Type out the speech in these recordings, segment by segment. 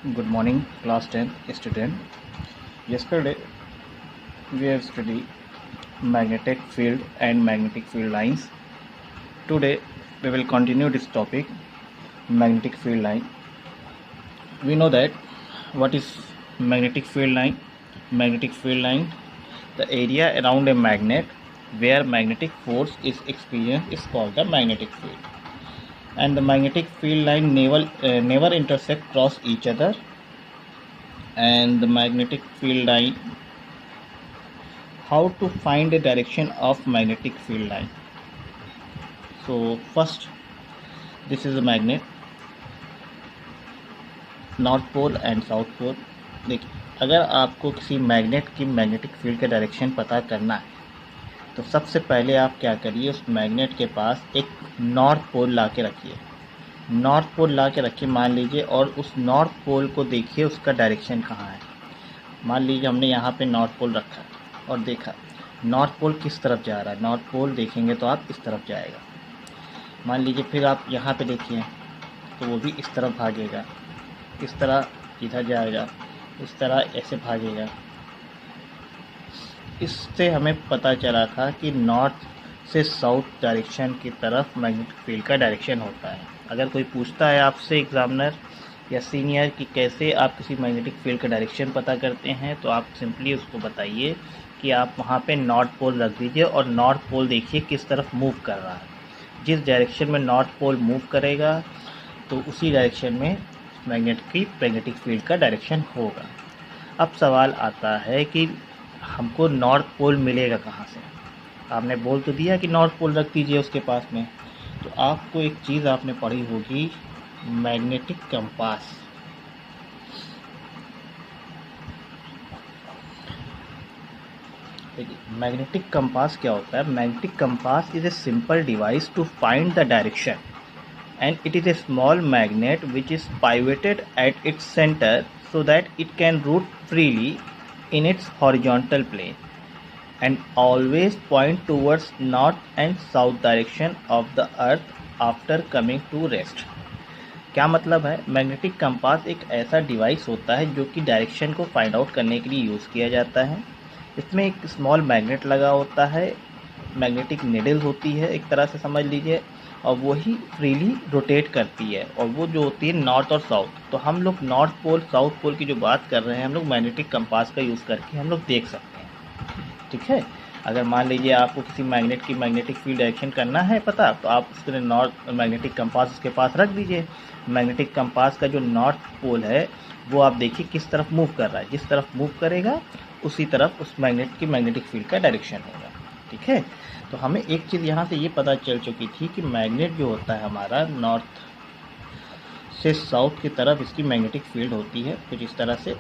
Good morning, class 10 student. Yesterday we have studied magnetic field and magnetic field lines. Today we will continue this topic, magnetic field line. We know that what is magnetic field line? Magnetic field line, the area around a magnet where magnetic force is experienced is called the magnetic field. And the magnetic field line never intersect cross each other, and the magnetic field line, how to find the direction of magnetic field line. So first, this is a magnet, north pole and south pole. देखिए, अगर आपको किसी magnet की magnetic field का direction पता करना है तो सबसे पहले आप क्या करिए, उस मैग्नेट के पास एक नॉर्थ पोल ला के रखिए. नॉर्थ पोल ला के रखिए मान लीजिए, और उस नॉर्थ पोल को देखिए उसका डायरेक्शन कहाँ है. मान लीजिए हमने यहाँ पे नॉर्थ पोल रखा और देखा नॉर्थ पोल किस तरफ जा रहा है. नॉर्थ पोल देखेंगे तो आप इस तरफ जाएगा. मान लीजिए फिर आप यहाँ पे देखिए तो वो भी इस तरफ भागेगा, इस तरह इधर जाएगा, इस तरह ऐसे भागेगा. इससे हमें पता चला था कि नॉर्थ से साउथ डायरेक्शन की तरफ मैग्नेटिक फील्ड का डायरेक्शन होता है. अगर कोई पूछता है आपसे एग्ज़ामिनर या सीनियर कि कैसे आप किसी मैग्नेटिक फील्ड का डायरेक्शन पता करते हैं, तो आप सिंपली उसको बताइए कि आप वहाँ पे नॉर्थ पोल रख दीजिए और नॉर्थ पोल देखिए किस तरफ मूव कर रहा है. जिस डायरेक्शन में नॉर्थ पोल मूव करेगा तो उसी डायरेक्शन में मैग्नेटिक फील्ड का डायरेक्शन होगा. अब सवाल आता है कि हमको नॉर्थ पोल मिलेगा कहाँ से. आपने बोल तो दिया कि नॉर्थ पोल रख दीजिए उसके पास में, तो आपको एक चीज़ आपने पढ़ी होगी, मैग्नेटिक कंपास. देखिए, मैग्नेटिक कंपास क्या होता है. Magnetic compass is a simple device to find the direction, and it is a small magnet which is pivoted at its center so that it can rotate freely in its horizontal plane and always point towards north and south direction of the earth after coming to rest. क्या मतलब है? Magnetic compass एक ऐसा device होता है जो कि direction को फाइंड आउट करने के लिए यूज़ किया जाता है. इसमें एक स्मॉल मैग्नेट लगा होता है, मैग्नेटिक निडल होती है एक तरह से समझ लीजिए, और वही फ्रीली रोटेट करती है, और वो जो होती है नॉर्थ और साउथ. तो हम लोग नॉर्थ पोल साउथ पोल की जो बात कर रहे हैं हम लोग मैग्नेटिक कंपास का यूज़ करके हम लोग देख सकते हैं. ठीक है. अगर मान लीजिए आपको किसी मैग्नेट की मैग्नेटिक फील्ड डायरेक्शन करना है पता, तो आप उसके नॉर्थ मैग्नेटिक कंपास उसके पास रख दीजिए. मैग्नेटिक कंपास का जो नॉर्थ पोल है वो आप देखिए किस तरफ मूव कर रहा है. जिस तरफ मूव करेगा उसी तरफ उस मैग्नेट की मैग्नेटिक फील्ड का डायरेक्शन होगा. ठीक है. तो हमें एक चीज़ यहाँ से ये पता चल चुकी थी कि मैग्नेट जो होता है हमारा नॉर्थ से साउथ की तरफ इसकी मैग्नेटिक फील्ड होती है कुछ इस तरह से.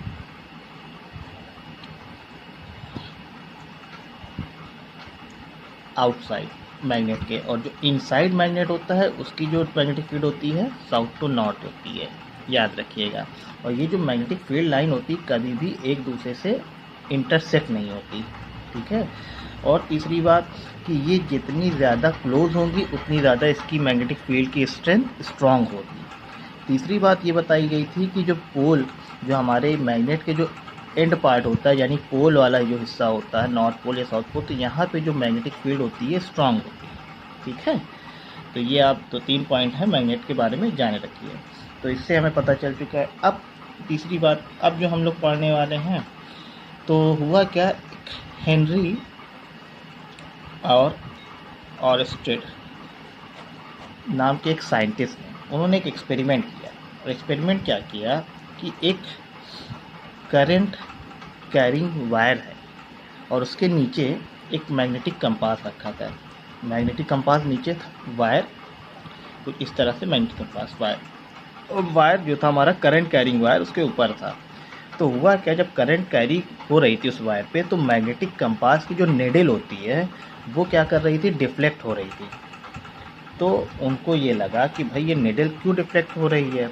आउटसाइड मैग्नेट के, और जो इनसाइड मैग्नेट होता है उसकी जो मैग्नेटिक फील्ड होती है साउथ टू नॉर्थ होती है, याद रखिएगा. और ये जो मैग्नेटिक फील्ड लाइन होती है कभी भी एक दूसरे से इंटरसेक्ट नहीं होती. ठीक है. और तीसरी बात कि ये जितनी ज़्यादा क्लोज होंगी उतनी ज़्यादा इसकी मैग्नेटिक फील्ड की स्ट्रेंथ स्ट्रॉन्ग होगी. तीसरी बात ये बताई गई थी कि जो पोल, जो हमारे मैग्नेट के जो एंड पार्ट होता है, यानी पोल वाला जो हिस्सा होता है नॉर्थ पोल या साउथ पोल, तो यहाँ पे जो मैग्नेटिक फील्ड होती है स्ट्रॉन्ग होती है. ठीक है. तो ये आप तो 3 पॉइंट है मैग्नेट के बारे में जाने रखिए. तो इससे हमें पता चल चुका है. अब तीसरी बात, अब जो हम लोग पढ़ने वाले हैं, तो हुआ क्या, हेनरी और ऑरस्टेड नाम के एक साइंटिस्ट ने, उन्होंने एक एक्सपेरिमेंट किया. और एक्सपेरिमेंट क्या किया कि एक करंट कैरिंग वायर है और उसके नीचे एक मैग्नेटिक कंपास रखा था. मैग्नेटिक कंपास नीचे था, वायर कुछ इस तरह से मैग्नेटिक कंपास वायर, और वायर जो था हमारा करंट कैरिंग वायर उसके ऊपर था. तो हुआ क्या, जब करंट कैरी हो रही थी उस वायर पे, तो मैग्नेटिक कंपास की जो नेडल होती है वो क्या कर रही थी, डिफ्लेक्ट हो रही थी. तो उनको ये लगा कि भाई ये निडल क्यों डिफ्लेक्ट हो रही है,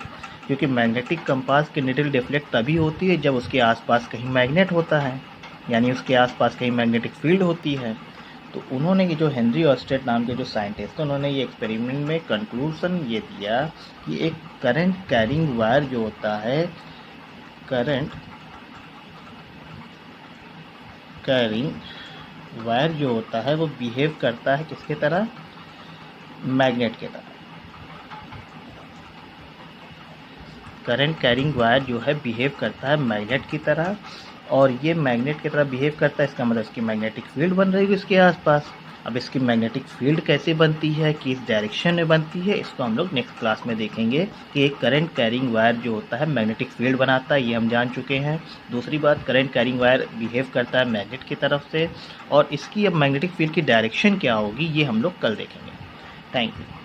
क्योंकि मैग्नेटिक कंपास की निडल डिफ्लेक्ट तभी होती है जब उसके आसपास कहीं मैग्नेट होता है, यानी उसके आसपास कहीं मैग्नेटिक फील्ड होती है. तो उन्होंने जो हेनरी ऑरस्टेड नाम के जो साइंटिस्ट, उन्होंने ये एक्सपेरिमेंट में कंक्लूजन ये दिया कि एक करंट कैरिंग वायर जो होता है करंट कैरिंग वायर जो होता है वो बिहेव करता है किसके तरह, मैग्नेट की तरह। करंट कैरिंग वायर जो है बिहेव करता है मैग्नेट की तरह, और ये मैग्नेट की तरह बिहेव करता है, इसका मतलब इसकी मैग्नेटिक फील्ड बन रही है इसके आसपास। अब इसकी मैग्नेटिक फील्ड कैसे बनती है, किस डायरेक्शन में बनती है, इसको हम लोग नेक्स्ट क्लास में देखेंगे कि एक करंट कैरिंग वायर जो होता है मैग्नेटिक फील्ड बनाता है, ये हम जान चुके हैं। दूसरी बात, करंट कैरिंग वायर बिहेव करता है मैग्नेट की तरफ से, और इसकी अब मैग्नेटिक फील्ड की डायरेक्शन क्या होगी ये हम लोग कल देखेंगे। Thank you.